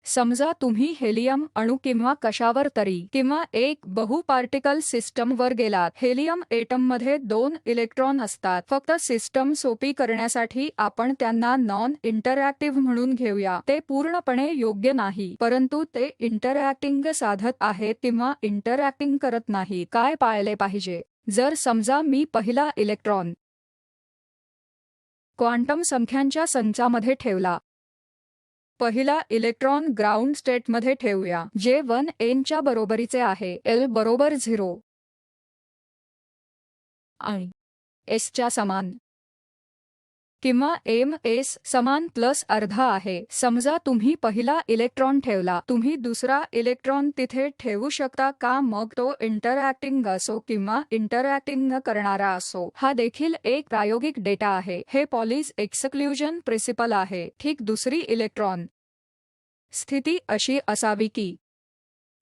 समजा तुम्ही हेलियम अणू किंवा कशावर तरी किंवा एक बहुपार्टिकल सिस्टमवर गेलात. हेलियम एटममध्ये 2 इलेक्ट्रॉन असतात. फक्त सिस्टम सोपी करण्यासाठी आपण त्यांना नॉन इंटरॅक्टिव्ह म्हणून घेऊया. ते पूर्णपणे योग्य नाही, परंतु ते इंटरॅक्टिंग साधत आहेत किंवा इंटरॅक्टिंग करत नाही. काय पाळले पाहिजे? जर समजा मी पहिला इलेक्ट्रॉन क्वांटम संख्यांच्या संचामध्ये ठेवला. पहिला इलेक्ट्रॉन ग्राउंड स्टेटमध्ये ठेवूया, जे 1n च्या बरोबरीचे आहे. L बरोबर 0 आणि S च्या समान किंवा ms समान प्लस अर्धा आहे. समजा तुम्ही पहिला इलेक्ट्रॉन ठेवला, तुम्ही दुसरा इलेक्ट्रॉन तिथे ठेवू शकता का? मग तो इंटरॅक्टिंग असो किंवा इंटरॅक्टिंग न करणारा असो. हा देखील एक प्रायोगिक डेटा आहे. हे पॉलीज एक्सक्लुजन प्रिन्सिपल आहे. ठीक. दुसरी इलेक्ट्रॉन स्थिती अशी असावी की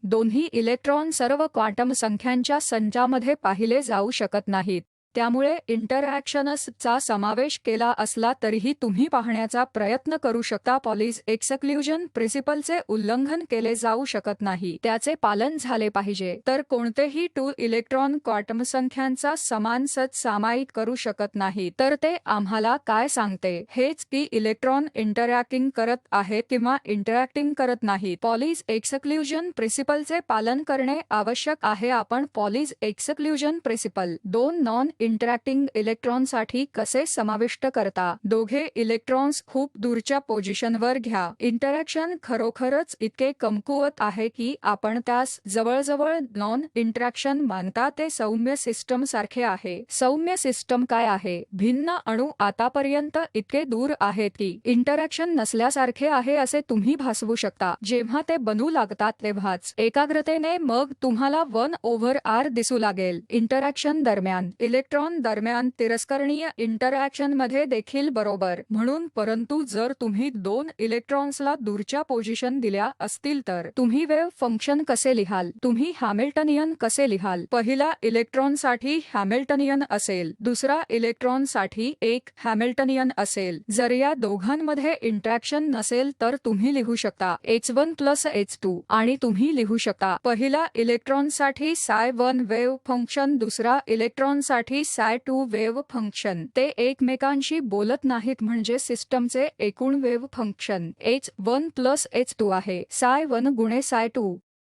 दोन्ही इलेक्ट्रॉन सर्व क्वांटम संख्यांच्या संचामध्ये पाहिले जाऊ शकत नाहीत. त्यामुळे इंटरॅक्शन्सचा समावेश केला असला तरीही तुम्ही पाहण्याचा प्रयत्न करू शकता. पॉलीज एक्सक्लुजन प्रिन्सिपलचे उल्लंघन केले जाऊ शकत नाही, त्याचे पालन झाले पाहिजे. तर कोणतेही 2 इलेक्ट्रॉन क्वांटम संख्यांचा समान सच सामायिक करू शकत नाही. तर ते आम्हाला काय सांगते? हेच की इलेक्ट्रॉन इंटरॅक्टिंग करत आहेत किंवा इंटरॅक्टिंग करत नाहीत. पॉलीज एक्सक्लुजन प्रिन्सिपलचे पालन करणे आवश्यक आहे. आपण Pauli's exclusion principle 2 non interacting इलेक्ट्रॉनसाठी कसे समाविष्ट करता? दोघे इलेक्ट्रॉन्स खूप दूरच्या पोझिशनवर घ्या. इंटरॅक्शन खरोखरच इतके कमकुवत आहे की आपण त्यास जवळजवळ नॉन इंटरॅक्शन मानता. ते सौम्य सिस्टम सारखे आहे. सौम्य सिस्टम काय आहे? भिन्न अणू आतापर्यंत इतके दूर आहेत की इंटरॅक्शन नसल्यासारखे आहे असे तुम्ही भासवू शकता. जेव्हा ते बनू लागतात तेव्हाच एकाग्रतेने मग तुम्हाला 1/r दिसू लागेल. इंटरॅक्शन दरम्यान इलेक्ट्रॉन दरम्यान तिरस्करणीय इंटरॅक्शनमध्ये देखील बरोबर. म्हणून परंतु जर तुम्ही 2 इलेक्ट्रॉन्सला दूरच्या पोझिशन दिल्या असतील तर तुम्ही वेव्ह फंक्शन कसे लिहाल? तुम्ही हॅमिल्टनियन कसे लिहाल? पहिला इलेक्ट्रॉनसाठी हॅमिल्टनियन असेल, दुसरा इलेक्ट्रॉनसाठी एक हॅमिल्टनियन असेल. जर या दोघांमध्ये इंटरॅक्शन नसेल तर तुम्ही लिहू शकता h1 + h2 आणि तुम्ही लिहू शकता पहिला इलेक्ट्रॉनसाठी ψ1 वेव्ह फंक्शन, दुसरा इलेक्ट्रॉनसाठी ψ2 वेव्ह फंक्शन. ते एकमेकांशी बोलत नाहीत म्हणजे सिस्टमचे एकूण वेव्ह फंक्शन h1 + h2 आहे. ψ1 गुणे ψ2.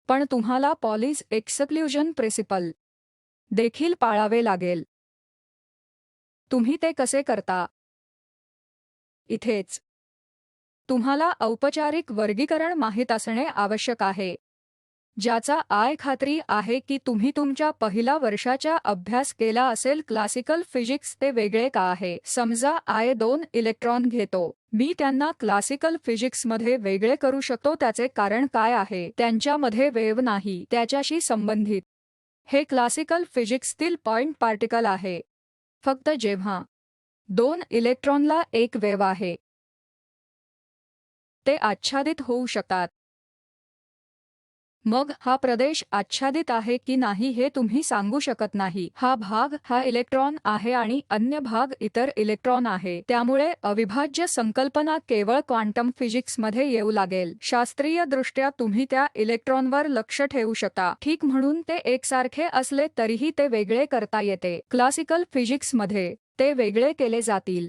पण तुम्हाला पॉलीज एक्सक्लुजन प्रिन्सिपल देखील पाळावे लागेल. तुम्ही ते कसे करता? इथेच तुम्हाला औपचारिक वर्गीकरण माहित असणे आवश्यक आहे, ज्याचा खात्री आहे की तुम्ही तुमच्या पहिल्या वर्षाचा अभ्यास केला असेल. क्लासिकल फिजिक्स ते वेगळे का आहे? समजा 2 इलेक्ट्रॉन घेतो. मी त्यांना क्लासिकल फिजिक्समध्ये वेगळे करू शकतो. त्याचे कारण काय आहे? त्यांच्यामध्ये वेव्ह नाही त्याच्याशी संबंधित. हे क्लासिकल फिजिक्सतील पॉइंट पार्टिकल आहे. फक्त जेव्हा 2 इलेक्ट्रॉनला एक वेव्ह आहे, ते आच्छादित होऊ शकतात. मग हा प्रदेश आच्छादित आहे की नाही हे तुम्ही सांगू शकत नाही. हा भाग हा इलेक्ट्रॉन आहे आणि अन्य भाग इतर इलेक्ट्रॉन आहे. त्यामुळे अविभाज्य संकल्पना केवळ क्वांटम फिजिक्समध्ये येऊ लागेल. शास्त्रीयदृष्ट्या तुम्ही त्या इलेक्ट्रॉनवर लक्ष ठेवू शकता. ठीक. म्हणून ते एकसारखे असले तरीही ते वेगळे करता येते. क्लासिकल फिजिक्समध्ये ते वेगळे केले जातील,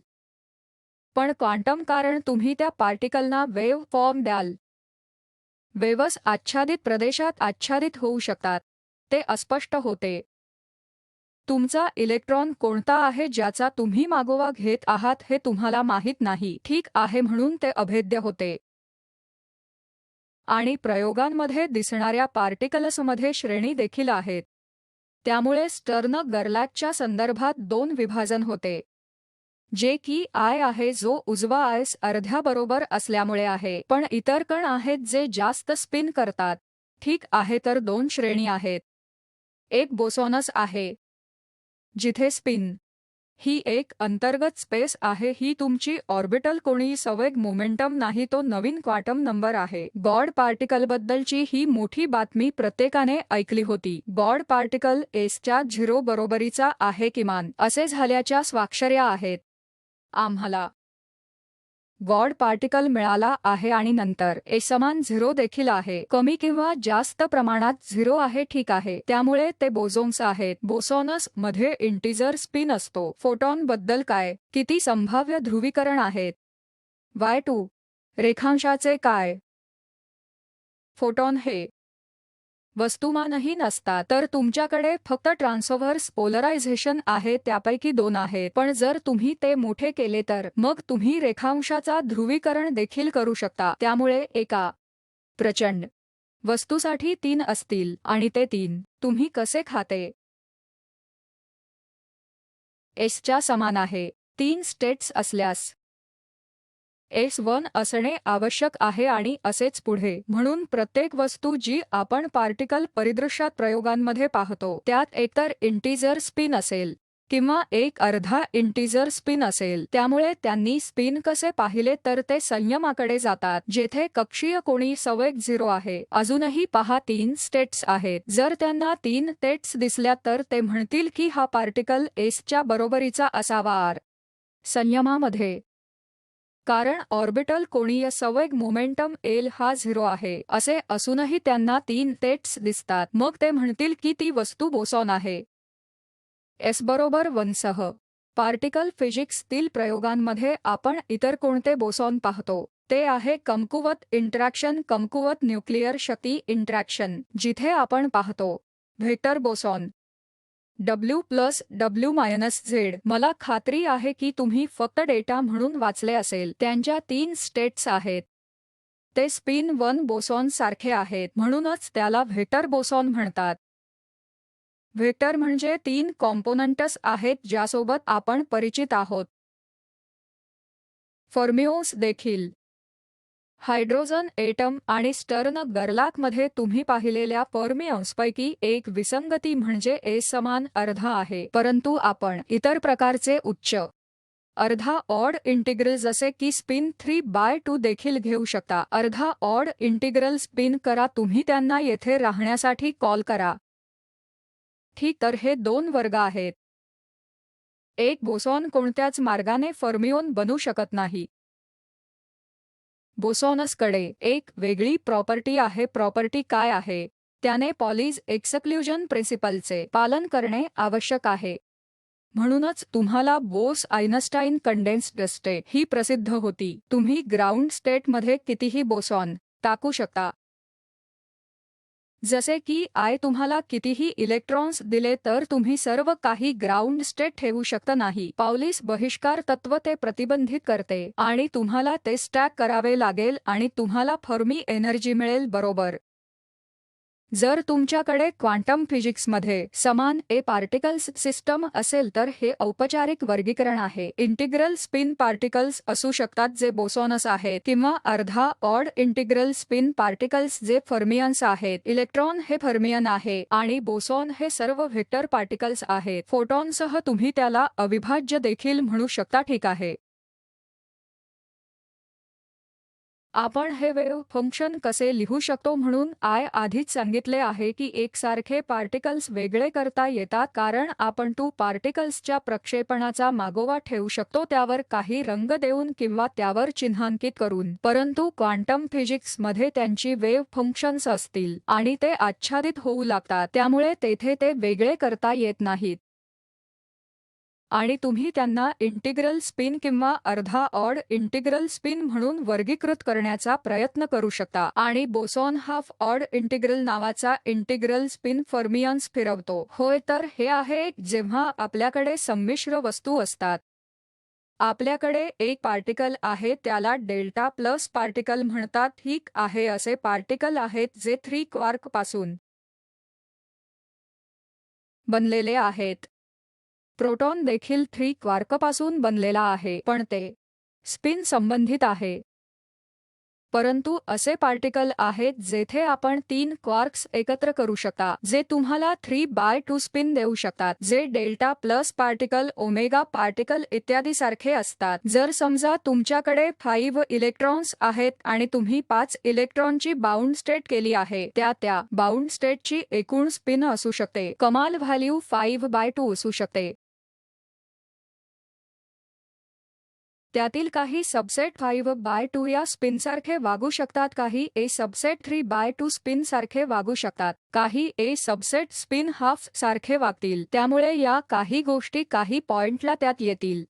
पण क्वांटम कारण तुम्ही त्या पार्टिकलना वेव्ह फॉर्म द्याल. वेव्हस आच्छादित प्रदेशात आच्छादित होऊ शकतात. ते अस्पष्ट होते. तुमचा इलेक्ट्रॉन कोणता आहे ज्याचा तुम्ही मागोवा घेत आहात हे तुम्हाला माहीत नाही. ठीक आहे. म्हणून ते अभेद्य होते. आणि प्रयोगांमध्ये दिसणाऱ्या पार्टिकल्समध्ये श्रेणी देखील आहेत. त्यामुळे स्टर्न गर्लॅकच्या संदर्भात 2 विभाजन होते, जे की आहे जो उजवा अर्ध्या बरोबर असल्यामुळे आहे. पण इतर कण आहेत जे जास्त स्पिन करतात. ठीक आहे. तर 2 श्रेणी आहेत. एक बोसॉनस आहे, जिथे स्पिन ही एक अंतर्गत स्पेस आहे. ही तुमची ऑर्बिटल कोणीही संवेग मोमेंटम नाही, तो नवीन क्वांटम नंबर आहे. गॉड पार्टिकलबद्दलची ही मोठी बातमी प्रत्येकाने ऐकली होती. गॉड पार्टिकल एसच्या 0 बरोबरीचा आहे किमान. असे झाल्याच्या स्वाक्षऱ्या आहेत. आम्हाला गॉड पार्टिकल मिळाला आहे आणि नंतर ए समान 0 देखील आहे. कमी किंवा जास्त प्रमाणात 0 आहे, ठीक आहे. त्यामुळे ते बोसॉन्स आहेत. बोसॉनस मध्ये इंटिजर स्पिन असतो. फोटॉन बद्दल काय? किती संभाव्य ध्रुवीकरण आहेत? Y2 रेखांशाचे काय? फोटॉन हे वस्तुमानही नसतात, तर तुमच्याकडे फक्त ट्रान्सव्हर्स पोलरायझेशन आहे, त्यापैकी 2 आहेत. पण जर तुम्ही ते मोठे केले तर मग तुम्ही रेखांशाचा ध्रुवीकरण देखील करू शकता. त्यामुळे एका प्रचंड वस्तूसाठी 3 असतील आणि ते 3 तुम्ही कसे खाते? एसच्या समान आहे. 3 स्टेट्स असल्यास S1 असणे आवश्यक आहे आणि असेच पुढे. म्हणून प्रत्येक वस्तू जी आपण पार्टिकल परिदृश्यात प्रयोगांमध्ये पाहतो त्यात एकतर इंटिजर स्पिन असेल किंवा एक अर्धा इंटिजर स्पिन असेल. त्यामुळे त्यांनी स्पिन कसे पाहिले तर ते संयमाकडे जातात जेथे कक्षीय कोणी संवेग 0 आहे. अजूनही पहा 3 स्टेट्स आहेत. जर त्यांना 3 स्टेट्स दिसल्या तर ते म्हणतील की हा पार्टिकल एसच्या बरोबरीचा असावा आर संयमामध्ये. कारण ऑर्बिटल कोणीय संवेग मोमेंटम एल हा 0 आहे. असे असूनही त्यांना 3 स्टेट्स दिसतात. मग ते म्हणतील की ती वस्तू बोसॉन आहे. एस बरोबर 1 सह पार्टिकल फिजिक्सतील प्रयोगांमध्ये आपण इतर कोणते बोसॉन पाहतो? ते आहे कमकुवत इंटरॅक्शन, कमकुवत न्यूक्लिअर शक्ती इंटरॅक्शन, जिथे आपण पाहतो व्हेक्टर बोसॉन W+W-Z. मला खात्री आहे की तुम्ही फक्त डेटा म्हणून वाचले असेल. त्यांच्या 3 स्टेट्स आहेत. ते स्पिन 1 बोसॉन सारखे आहेत, म्हणूनच त्याला व्हेक्टर बोसॉन म्हणतात. व्हेक्टर म्हणजे 3 कॉम्पोनंट्स आहेत ज्यासोबत आपण परिचित आहोत. फर्मिओन्स देखील. हायड्रोजन एटम आणि स्टर्न गर्लाकमध्ये तुम्ही पाहिलेल्या फर्मिओन्सपैकी एक विसंगती म्हणजे ए समान अर्धा आहे, परंतु आपण इतर प्रकारचे उच्च अर्धा ऑड इंटिग्रल जसे की स्पिन 3/2 देखील घेऊ शकता. अर्धा ऑड इंटिग्रल स्पिन करा, तुम्ही त्यांना येथे राहण्यासाठी कॉल करा. ठीक, तर हे 2 वर्ग आहेत. एक बोसॉन कोणत्याच मार्गाने फर्मिओन बनू शकत नाही. बोसॉनसकडे एक वेगळी प्रॉपर्टी आहे. प्रॉपर्टी काय आहे? त्याने पॉलीज एक्सक्लुजन प्रिन्सिपलचे पालन करणे आवश्यक आहे. म्हणूनच तुम्हाला बोस आइन्स्टाईन कंडेन्स्ड स्टेट ही प्रसिद्ध होती. तुम्ही ग्राउंड स्टेटमध्ये कितीही बोसॉन टाकू शकता. जसे की आय तुम्हाला कितीही इलेक्ट्रॉन्स दिले तर तुम्ही सर्व काही ग्राउंड स्टेट ठेवू शकता नाही. पॉलिस बहिष्कार तत्व ते प्रतिबंधित करते आणि तुम्हाला ते स्टॅक करावे लागेल आणि तुम्हाला फर्मी एनर्जी मिळेल, बरोबर. जर तुमच्याकडे क्वांटम फिजिक्समध्ये समान ए पार्टिकल्स सिस्टम असेल तर हे औपचारिक वर्गीकरण आहे. इंटिग्रल स्पिन पार्टिकल्स असू शकतात जे बोसॉनस आहेत किंवा अर्धा ऑड इंटिग्रल स्पिन पार्टिकल्स जे फर्मियन्स आहेत. इलेक्ट्रॉन हे फर्मियन आहे आणि बोसॉन हे सर्व व्हेक्टर पार्टिकल्स आहेत. फोटॉनसह तुम्ही त्याला अविभाज्य देखील म्हणू शकता, ठीक आहे. आपण हे वेव्ह फंक्शन कसे लिहू शकतो? म्हणून आधीच सांगितले आहे की एकसारखे पार्टिकल्स वेगळे करता येतात कारण आपण 2 पार्टिकल्सच्या प्रक्षेपणाचा मागोवा ठेवू शकतो, त्यावर काही रंग देऊन किंवा त्यावर चिन्हांकित करून. परंतु क्वांटम फिजिक्समध्ये त्यांची वेव्ह फंक्शन्स असतील आणि ते आच्छादित होऊ लागतात, त्यामुळे तेथे ते वेगळे करता येत नाहीत. आणि तुम्ही त्यांना इंटिग्रल स्पिन किंवा अर्धा ऑड इंटिग्रल स्पिन म्हणून वर्गीकृत करण्याचा प्रयत्न करू शकता. आणि बोसॉन हाफ ऑड इंटिग्रल नावाचा इंटिग्रल स्पिन फर्मियन्स फिरवतो. होय, तर हे आहे जेव्हा आपल्याकडे संमिश्र वस्तू असतात. आपल्याकडे एक पार्टिकल आहे, त्याला डेल्टा प्लस पार्टिकल म्हणतात, ठीक आहे. असे पार्टिकल आहेत जे 3 क्वार्क पासून बनलेले आहेत. प्रोटॉन देखील 3 क्वार्कपासून बनलेला आहे, पण ते स्पिन संबंधित आहे. परंतु असे पार्टिकल आहेत जेथे आपण 3 क्वार्क्स एकत्र करू शकता, जे तुम्हाला 3/2 स्पिन देऊ शकतात, जे delta plus particle, omega particle इत्यादी सारखे असतात. जर समजा तुमच्याकडे 5 इलेक्ट्रॉन्स आहेत आणि तुम्ही 5 इलेक्ट्रॉनची बाउंड स्टेट केली आहे, त्या बाउंड स्टेटची एकूण स्पिन असू शकते. कमाल व्हॅल्यू 5/2 असू शकते. त्यातील काही सबसेट 5/2 या स्पिनसारखे वागू शकतात, काही ए सबसेट 3/2 स्पिन सारखे वागू शकतात, काही ए सबसेट स्पिन हाफ सारखे वागतील. त्यामुळे या काही गोष्टी काही पॉइंटला त्यात येतील.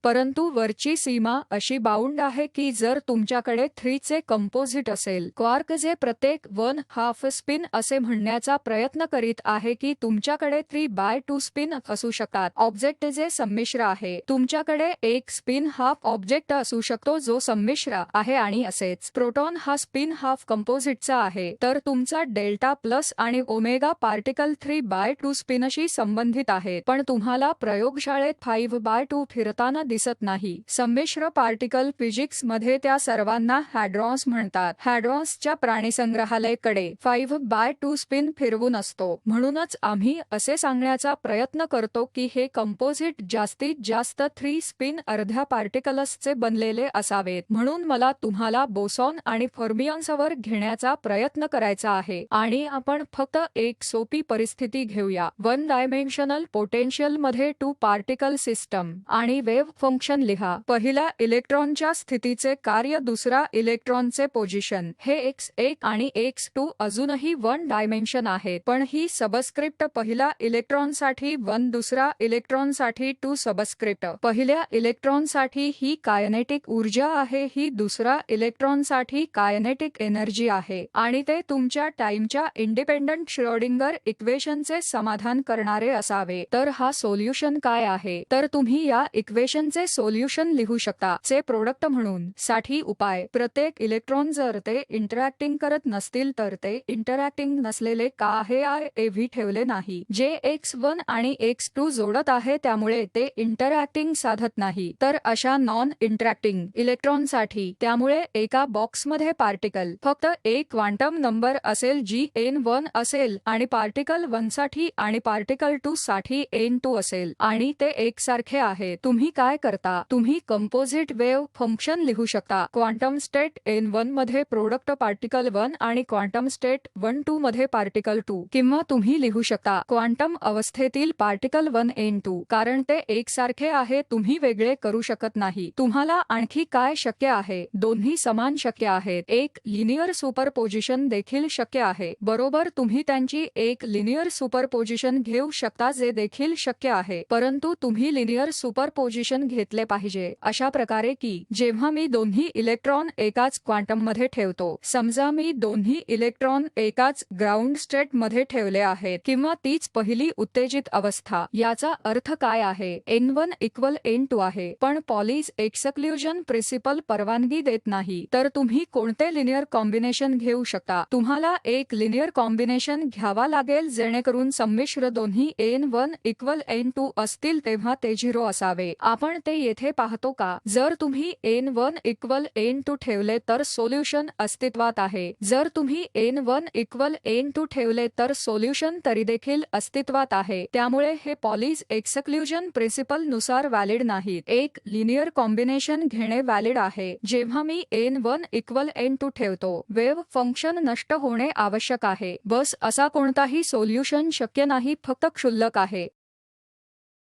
परंतु वरची सीमा अशी बाउंड आहे की जर तुमच्याकडे 3चे कंपोजिट असेल, क्वार्क जे प्रत्येक 1/2 स्पिन असे म्हणण्याचा प्रयत्न करीत आहे की तुमच्याकडे 3/2 स्पिन असू शकतात. ऑब्जेक्ट जे संमिश्र आहे, तुमच्याकडे एक स्पिन हाफ ऑब्जेक्ट असू शकतो जो संमिश्र आहे आणि असेच. प्रोटॉन हा स्पिन हाफ कंपोजिटचा आहे, तर तुमचा डेल्टा प्लस आणि ओमेगा पार्टिकल 3/2 स्पिनशी संबंधित आहेत, पण तुम्हाला प्रयोगशाळेत 5/2 फिरताना दिसत नाही. संमिश्र पार्टिकल फिजिक्स मध्ये त्या सर्वांना हॅड्रॉन्स म्हणतात. हॅड्रॉन्सच्या प्राणीसंग्रहालयाकडे 5/2 स्पिन फिरवून असतो. म्हणूनच आम्ही असे सांगण्याचा प्रयत्न करतो की हे कंपोजिट जास्तीत जास्त 3 स्पिन अर्ध्या पार्टिकल्सचे बनलेले असावेत. म्हणून मला तुम्हाला बोसॉन आणि फर्मियन्सवर घेण्याचा प्रयत्न करायचा आहे आणि आपण फक्त एक सोपी परिस्थिती घेऊया. 1 डायमेन्शनल पोटेन्शियल मध्ये 2 पार्टिकल सिस्टम आणि वेव्ह फंक्शन लिहा. पहिला इलेक्ट्रॉनच्या स्थितीचे कार्य, दुसरा इलेक्ट्रॉनचे पोझिशन. हे x1 आणि x2 अजूनही 1 डायमेन्शन आहेत, पण ही सबस्क्रिप्ट पहिला इलेक्ट्रॉनसाठी 1, दुसरा इलेक्ट्रॉनसाठी 2 सबस्क्रिप्ट. पहिल्या इलेक्ट्रॉनसाठी ही कायनेटिक ऊर्जा आहे, ही दुसरा इलेक्ट्रॉनसाठी कायनेटिक एनर्जी आहे आणि ते तुमच्या टाइमच्या इंडिपेंडंट श्रोडिंगर इक्वेशनचे समाधान करणारे असावे. तर हा सोल्युशन काय आहे? तर तुम्ही या इक्वेशन चे सोल्युशन लिहू शकता. चे प्रोडक्ट म्हणून. साठी उपाय. प्रत्येक इलेक्ट्रॉन जर ते इंटरॅक्टिंग करत नसतील तर ते इंटरॅक्टिंग नसलेले का आहे एव्ही ठेवले नाही. जे x1 आणि x2 जोडत आहे त्यामुळे ते इंटरॅक्टिंग साधत नाही. तर अशा नॉन इंटरॅक्टिंग इलेक्ट्रॉनसाठी त्यामुळे एका बॉक्समध्ये पार्टिकल फक्त एक क्वांटम नंबर असेल जी n1 असेल आणि पार्टिकल 1 साठी आणि पार्टिकल 2 साठी n2 असेल आणि ते एकसारखे आहे. तुम्ही काय करता? तुम्ही कंपोजिट वेव्ह फंक्शन लिहू शकता. क्वांटम स्टेट n1 मध्ये प्रोडक्ट पार्टिकल 1 आणि क्वांटम स्टेट 1-2 मध्ये पार्टिकल 2, किंवा तुम्ही लिहू शकता क्वांटम अवस्थेतील पार्टिकल 1 n2, कारण ते एकसारखे आहे. तुम्ही वेगळे करू शकत नाही. तुम्हाला आणखी काय शक्य आहे? दोन्ही समान शक्य आहेत. एक लिनियर सुपरपोजिशन देखील शक्य आहे. बरोबर, तुम्ही त्यांची एक लिनियर सुपरपोजिशन घेऊ शकता जे देखील शक्य आहे, परंतु तुम्ही लिनियर सुपरपोजिशन घेतले पाहिजे अशा प्रकारे की जेव्हा मी दोन्ही इलेक्ट्रॉन एकाच क्वांटम मध्ये ठेवतो, समजा मी दोन्ही इलेक्ट्रॉन एकाच ग्राउंड स्टेट मध्ये ठेवले आहेत किंवा तीच पहिली उत्तेजित अवस्था, याचा अर्थ काय आहे? n1 इक्वल n2 आहे, पण पॉलीज एक्सक्लुजन प्रिन्सिपल परवानगी देत नाही. तर तुम्ही कोणते लिनियर कॉम्बिनेशन घेऊ शकता? तुम्हाला एक लिनियर कॉम्बिनेशन घ्यावा लागेल जेणेकरून संमिश्र दोन्ही n1 इक्वल n2 असतील तेव्हा ते 0 असावे. आपण ते येथे पाहतो का? जर तुम्ही n1 इक्वल n2 ठेवले तर सोल्युशन अस्तित्वात आहे. जर तुम्ही n1 इक्वल n2 ठेवले तर सोल्युशन तरी देखील अस्तित्वात आहे. त्यामुळे हे पॉलीज एक्सक्लुजन प्रिन्सिपल नुसार व्हॅलिड नाहीत. एक लिनियर कॉम्बिनेशन घेणे व्हॅलिड आहे. जेव्हा मी n1 इक्वल n2 ठेवतो, वेव्ह फंक्शन नष्ट होणे आवश्यक आहे. बस असा कोणताही सोल्युशन शक्य नाही, फक्त क्षुल्लक आहे.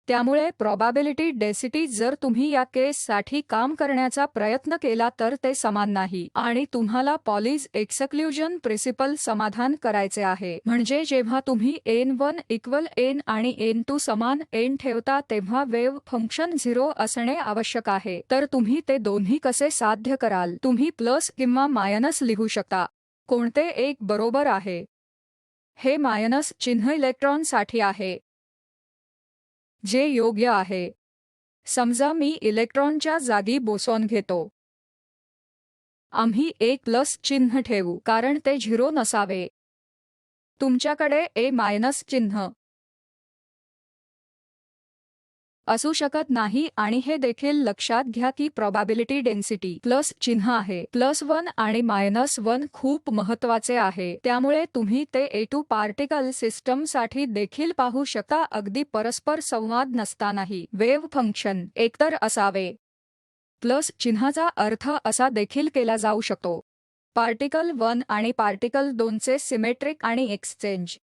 त्यामुळे प्रोबॅबिलिटी डेन्सिटी जर तुम्ही या केससाठी काम करण्याचा प्रयत्न केला तर ते समान नाही आणि तुम्हाला पॉलीज एक्सक्लुजन प्रिन्सिपल समाधान करायचे आहे. म्हणजे जेव्हा तुम्ही n1 इक्वल n आणि n2 समान n ठेवता तेव्हा वेव्ह फंक्शन 0 असणे आवश्यक आहे. तर तुम्ही ते दोन्ही कसे साध्य कराल? तुम्ही प्लस किंवा मायनस लिहू शकता. कोणते एक बरोबर आहे? हे मायनस चिन्ह इलेक्ट्रॉन साठी आहे, जे योग्य आहे. समजा मी इलेक्ट्रॉनच्या जागी बोसॉन घेतो. आम्ही एक प्लस चिन्ह ठेवू कारण ते 0 नसावे. तुमच्याकडे ए मायनस चिन्ह असू शकत नाही आणि हे देखील लक्षात घ्या की प्रोबॅबिलिटी डेन्सिटी प्लस चिन्ह आहे. +1 आणि -1 खूप महत्त्वाचे आहे. त्यामुळे तुम्ही ते A2 पार्टिकल सिस्टम साठी देखील पाहू शकता. अगदी परस्पर संवाद नसतानाही वेव्ह फंक्शन एकतर असावे. प्लस चिन्हाचा अर्थ असा देखील केला जाऊ शकतो. पार्टिकल 1 आणि पार्टिकल 2 चे सिमेट्रिक आणि एक्सचेंज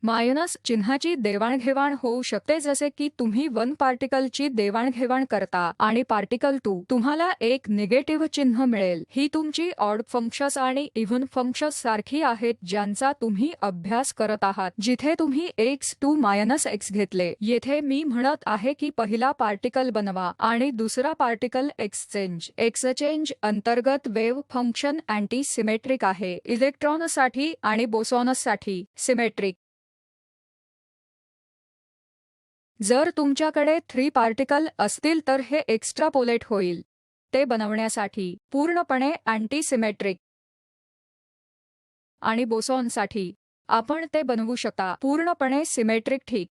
मायनस चिन्हाची देवाणघेवाण होऊ शकते, जसे की तुम्ही 1 पार्टिकलची देवाणघेवाण करता आणि पार्टिकल 2 तुम्हाला एक निगेटिव्ह चिन्ह मिळेल. ही तुमची ऑड फंक्शन्स आणि इव्हन फंक्शन्स सारखी आहेत ज्यांचा तुम्ही अभ्यास करत आहात. जिथे तुम्ही x2 - x घेतले, येथे मी म्हणत आहे की पहिला पार्टिकल बनवा आणि दुसरा पार्टिकल एक्सचेंज अंतर्गत वेव्ह फंक्शन अँटी सिमेट्रिक आहे. इलेक्ट्रॉनसाठी आणि बोसॉनसाठी सिमेट्रिक. जर तुमच्याकडे 3 पार्टिकल असतील तर हे एक्स्ट्रापोलेट होईल. ते बनवण्यासाठी पूर्णपणे अँटी सिमेट्रिक. आणि बोसॉनसाठी आपण ते बनवू शकता पूर्णपणे सिमेट्रिक. ठीक.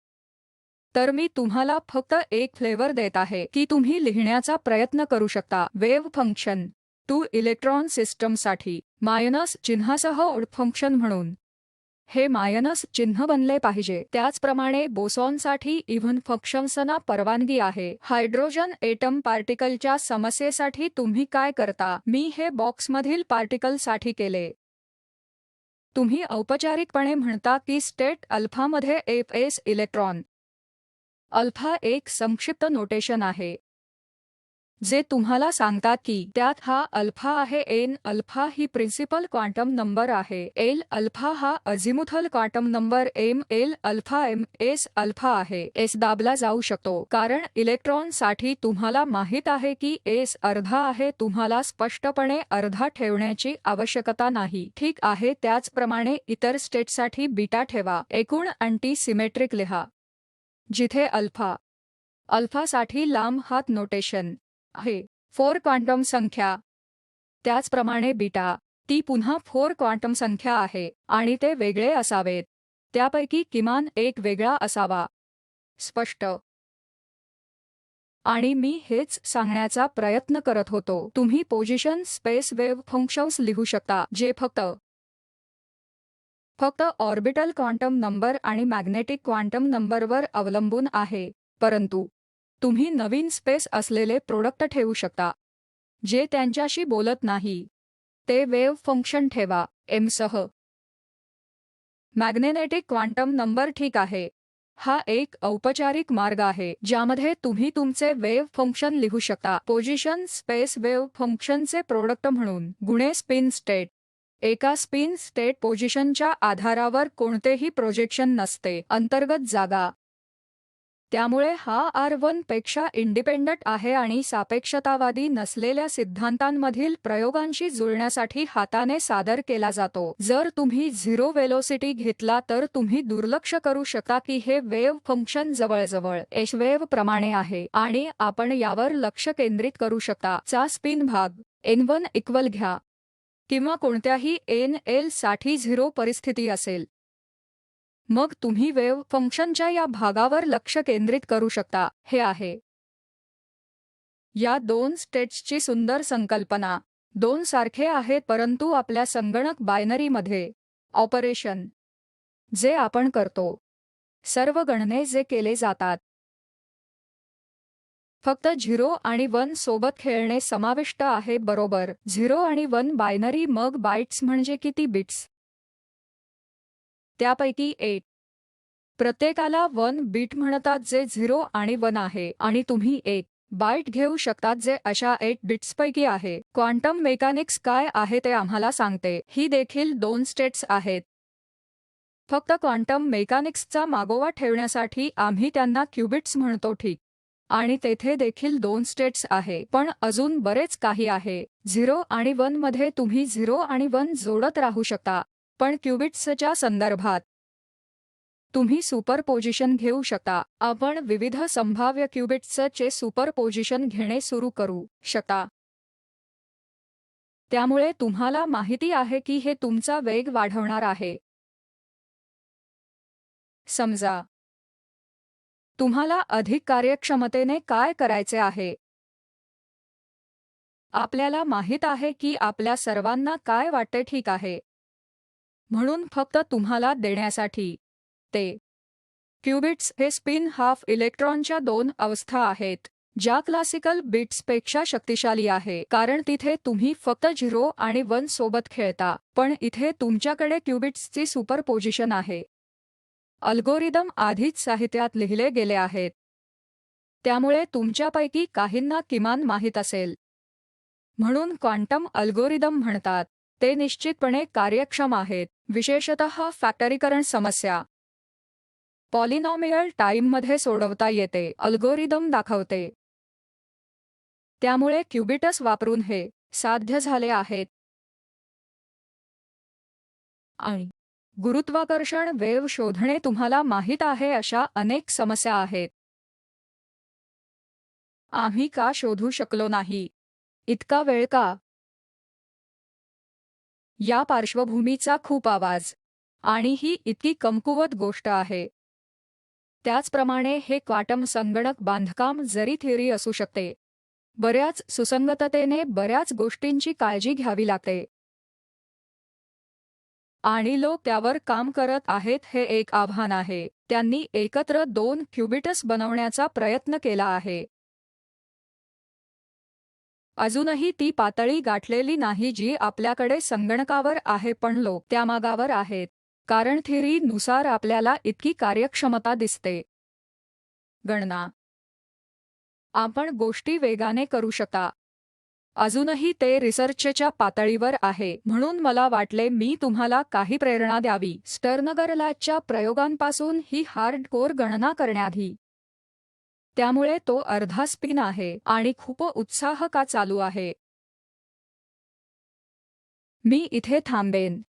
तर मी तुम्हाला फक्त एक फ्लेवर देत आहे की तुम्ही लिहिण्याचा प्रयत्न करू शकता. वेव्ह फंक्शन 2 इलेक्ट्रॉन सिस्टमसाठी मायनस चिन्हासह ऑड फंक्शन म्हणून हे मायनस चिन्ह बनले पाहिजे. त्याचप्रमाणे बोसॉनसाठी इव्हन फंक्शन्सना परवानगी आहे. हायड्रोजन एटम पार्टिकलच्या समस्येसाठी तुम्ही काय करता? मी हे बॉक्समधील पार्टिकलसाठी केले. तुम्ही औपचारिकपणे म्हणता की स्टेट अल्फामध्ये एस इलेक्ट्रॉन. अल्फा एक संक्षिप्त नोटेशन आहे जे तुम्हाला सांगतात की त्यात हा अल्फा आहे. एन अल्फा ही प्रिन्सिपल क्वांटम नंबर आहे. एल अल्फा हा azimuthal quantum number. L alpha S alpha आहे. एस दाबला जाऊ शकतो कारण इलेक्ट्रॉनसाठी तुम्हाला माहित आहे की एस अर्धा आहे. तुम्हाला स्पष्टपणे अर्धा ठेवण्याची आवश्यकता नाही. ठीक आहे. त्याचप्रमाणे इतर स्टेटसाठी बीटा ठेवा. एकूण अँटी सिमेट्रिक लिहा जिथे अल्फासाठी लांब हात नोटेशन आहे 4 क्वांटम संख्या. त्याचप्रमाणे बीटा ती पुन्हा 4 क्वांटम संख्या आहे आणि ते वेगळे असावेत. त्यापैकी किमान एक वेगळा असावा. स्पष्ट. आणि मी हेच सांगण्याचा प्रयत्न करत होतो. तुम्ही पोझिशन स्पेस वेव्ह फंक्शन्स लिहू शकता जे फक्त ऑर्बिटल क्वांटम नंबर आणि मॅग्नेटिक क्वांटम नंबरवर अवलंबून आहे. परंतु तुम्ही नवीन स्पेस असलेले प्रोडक्ट ठेवू शकता जे त्यांच्याशी बोलत नाही. ते वेव्ह फंक्शन ठेवा एमसह. Magnetic quantum number. ठीक आहे. हा एक औपचारिक मार्ग आहे ज्यामध्ये तुम्ही तुमचे वेव्ह फंक्शन लिहू शकता. पोझिशन स्पेस वेव्ह फंक्शनचे प्रोडक्ट म्हणून गुणे स्पिन स्टेट. एका स्पिन स्टेट पोझिशनच्या आधारावर कोणतेही प्रोजेक्शन नसते. अंतर्गत जागा. त्यामुळे हा R1 पेक्षा इंडिपेंडंट आहे आणि सापेक्षतावादी नसलेल्या सिद्धांतांमधील प्रयोगांशी जुळण्यासाठी हाताने सादर केला जातो. जर तुम्ही 0 वेलोसिटी घेतला तर तुम्ही दुर्लक्ष करू शकता की हे वेव्ह फंक्शन जवळजवळ एच वेव्ह प्रमाणे आहे आणि आपण यावर लक्ष केंद्रित करू शकता. चा स्पिन भाग N1 इक्वल घ्या किंवा कोणत्याही NL साठी 0 परिस्थिती असेल. मग तुम्ही वेव्ह फंक्शनच्या या भागावर लक्ष केंद्रित करू शकता. हे आहे या 2 स्टेट्सची सुंदर संकल्पना. 2 सारखे आहेत परंतु आपल्या संगणक बायनरीमध्ये ऑपरेशन जे आपण करतो, सर्व गणने जे केले जातात, फक्त 0 आणि 1 सोबत खेळणे समाविष्ट आहे. बरोबर. 0 आणि 1 बायनरी. मग बाइट्स म्हणजे किती बिट्स? त्यापैकी 8 प्रत्येकाला 1 बिट म्हणतात जे 0 आणि 1 आहे आणि तुम्ही 1 बाइट घेऊ शकतात जे अशा 8 बिट्सपैकी आहे. क्वांटम मेकॅनिक्स काय आहे ते आम्हाला सांगते. ही देखील 2 स्टेट्स आहेत. फक्त क्वांटम मेकॅनिक्सचा मागोवा ठेवण्यासाठी आम्ही त्यांना क्युबिट्स म्हणतो. ठीक. आणि तेथे देखील 2 स्टेट्स आहे पण अजून बरेच काही आहे. 0 आणि 1 मध्ये तुम्ही 0 आणि 1 जोडत राहू शकता पण क्युबिट्सच्या संदर्भात तुम्ही सुपरपोजिशन घेऊ शकता. आपण विविध संभाव्य क्युबिट्सचे सुपरपोजिशन घेणे सुरू करू शकता. त्यामुळे तुम्हाला माहिती आहे की हे तुमचा वेग वाढवणार आहे. समजा तुम्हाला अधिक कार्यक्षमतेने काय करायचे आहे. आपल्याला माहित आहे की आपल्या सर्वांना काय वाटते. ठीक आहे. म्हणून फक्त तुम्हाला देण्यासाठी ते क्युबिट्स हे स्पिन हाफ इलेक्ट्रॉनच्या 2 अवस्था आहेत ज्या क्लासिकल बिट्सपेक्षा शक्तिशाली आहे कारण तिथे तुम्ही फक्त 0 आणि 1 सोबत खेळता पण इथे तुमच्याकडे क्युबिट्सची सुपरपोजिशन आहे. अल्गोरिदम आधीच साहित्यात लिहिले गेले आहेत. त्यामुळे तुमच्यापैकी काहींना किमान माहीत असेल. म्हणून क्वांटम अल्गोरिदम म्हणतात. ते निश्चितपणे कार्यक्षम आहेत, विशेषतः फॅक्टरीकरण समस्या पॉलिनॉमियल टाइममध्ये सोडवता येते, अल्गोरिदम दाखवते. त्यामुळे क्युबिटस वापरून हे साध्य झाले आहेत. आणि गुरुत्वाकर्षण वेव्ह शोधणे तुम्हाला माहीत आहे अशा अनेक समस्या आहेत. आम्ही का शोधू शकलो नाही? इतका वेळ का? या पार्श्वभूमीचा खूप आवाज. आणि ही इतकी कमकुवत गोष्ट आहे. त्याचप्रमाणे हे क्वांटम संगणक बांधकाम जरी थिअरी असू शकते, बऱ्याच सुसंगततेने बऱ्याच गोष्टींची काळजी घ्यावी लागते. आणि लोक त्यावर काम करत आहेत. हे एक आव्हान आहे. त्यांनी एकत्र 2 क्युबिटस बनवण्याचा प्रयत्न केला आहे. अजूनही ती पातळी गाठलेली नाही जी आपल्याकडे संगणकावर आहे, पण लोक त्या मागावर आहेत. कारण थिअरी नुसार आपल्याला इतकी कार्यक्षमता दिसते. गणना आपण गोष्टी वेगाने करू शकता. अजूनही ते रिसर्चच्या पातळीवर आहे. म्हणून मला वाटले मी तुम्हाला काही प्रेरणा द्यावी. स्टर्नगर लॅबच्या प्रयोगांपासून ही हार्डकोर गणना करण्याआधी. त्यामुळे तो अर्धा स्पिन आहे आणि खूप उत्साह का चालू आहे. मी इथे थांबेन.